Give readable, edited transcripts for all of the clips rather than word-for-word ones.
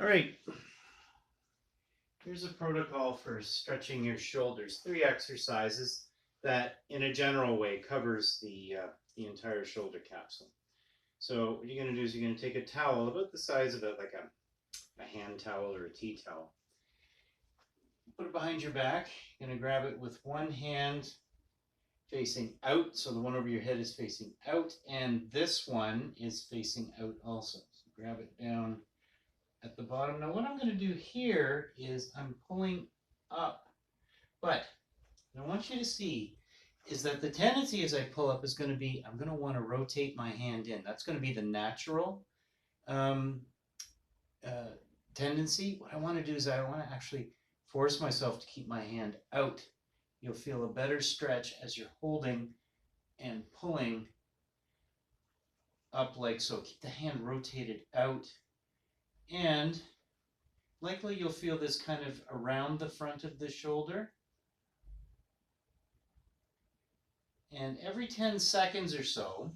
All right, here's a protocol for stretching your shoulders. 3 exercises that, in a general way, covers the entire shoulder capsule. So what you're going to do is you're going to take a towel about the size of it, like a hand towel or a tea towel. Put it behind your back. You're going to grab it with one hand facing out, so the one over your head is facing out, and this one is facing out also. So grab it down at the bottom. Now what I'm going to do here is I'm pulling up, but what I want you to see is that the tendency as I pull up is going to be, I'm going to want to rotate my hand in. That's going to be the natural tendency. What I want to do is I want to actually force myself to keep my hand out. You'll feel a better stretch as you're holding and pulling up like so. Keep the hand rotated out, and likely you'll feel this kind of around the front of the shoulder. And every 10 seconds or so,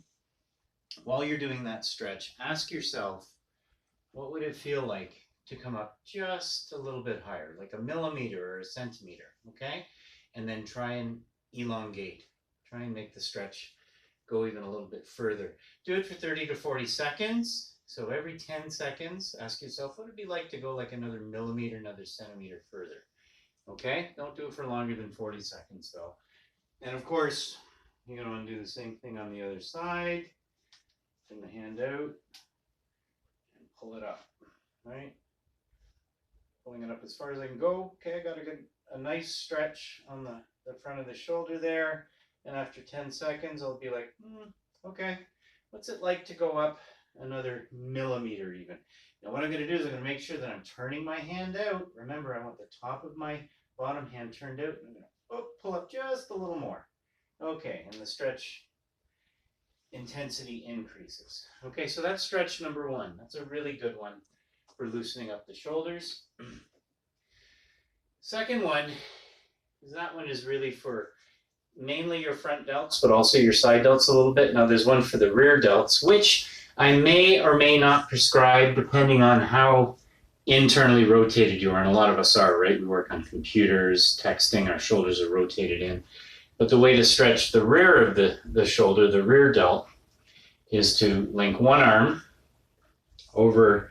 while you're doing that stretch, ask yourself, what would it feel like to come up just a little bit higher, like a millimeter or a centimeter, okay? And then try and elongate. Try and make the stretch go even a little bit further. Do it for 30 to 40 seconds. So every 10 seconds, ask yourself, what would it be like to go like another millimeter, another centimeter further? Okay? Don't do it for longer than 40 seconds though. And of course, you're going to want to do the same thing on the other side. Bring the hand out and pull it up, right? Pulling it up as far as I can go. Okay, I got a nice stretch on the front of the shoulder there. And after 10 seconds, I'll be like, okay, what's it like to go up another millimeter even? Now what I'm going to do is I'm going to make sure that I'm turning my hand out. Remember, I want the top of my bottom hand turned out. I'm going to pull up just a little more. Okay, and the stretch intensity increases. Okay, so that's stretch number 1. That's a really good one for loosening up the shoulders. Second one is that one is really for mainly your front delts, but also your side delts a little bit. Now there's one for the rear delts, which I may or may not prescribe depending on how internally rotated you are. And a lot of us are, right? We work on computers, texting, our shoulders are rotated in. But the way to stretch the rear of the shoulder, the rear delt, is to link one arm over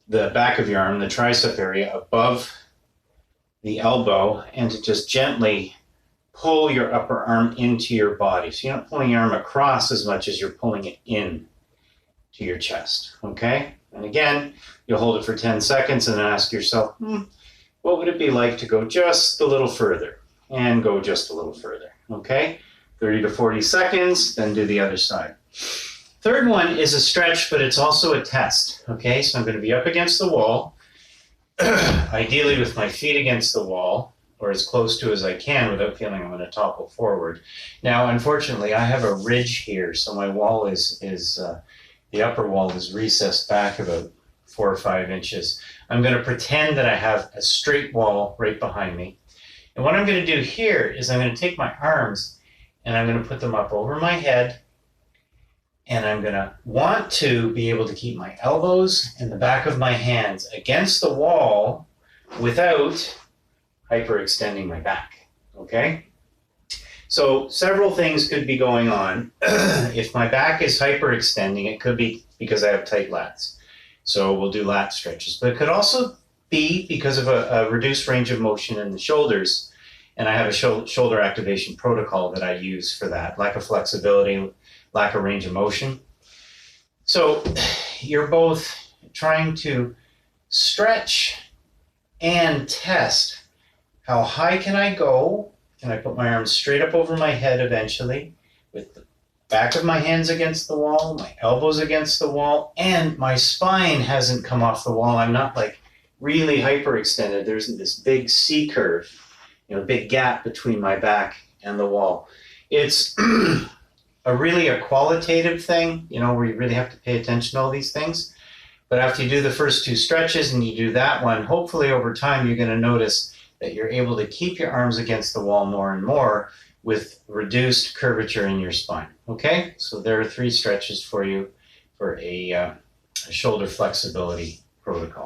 the back of your arm, the tricep area, above the elbow, and to just gently pull your upper arm into your body. So you're not pulling your arm across as much as you're pulling it in to your chest, okay? And again, you'll hold it for 10 seconds and then ask yourself, what would it be like to go just a little further? And go just a little further, okay? 30 to 40 seconds, then do the other side. Third one is a stretch, but it's also a test, okay? So I'm going to be up against the wall, ideally with my feet against the wall, or as close to as I can without feeling I'm going to topple forward. Now, unfortunately, I have a ridge here, so my wall is the upper wall is recessed back about 4 or 5 inches. I'm going to pretend that I have a straight wall right behind me. And what I'm going to do here is I'm going to take my arms and I'm going to put them up over my head, and I'm going to want to be able to keep my elbows and the back of my hands against the wall without hyperextending my back, okay? So several things could be going on. If my back is hyperextending, it could be because I have tight lats. So we'll do lat stretches, but it could also be because of a reduced range of motion in the shoulders, and I have a shoulder activation protocol that I use for that. Lack of flexibility, lack of range of motion. So you're both trying to stretch and test how high can I go. Can I put my arms straight up over my head eventually with the back of my hands against the wall, my elbows against the wall, and my spine hasn't come off the wall. I'm not like really hyperextended. There isn't this big C curve, big gap between my back and the wall. It's really a qualitative thing, where you really have to pay attention to all these things. But after you do the first 2 stretches and you do that one, hopefully over time you're going to notice that you're able to keep your arms against the wall more and more with reduced curvature in your spine. Okay, so there are 3 stretches for you for a shoulder flexibility protocol.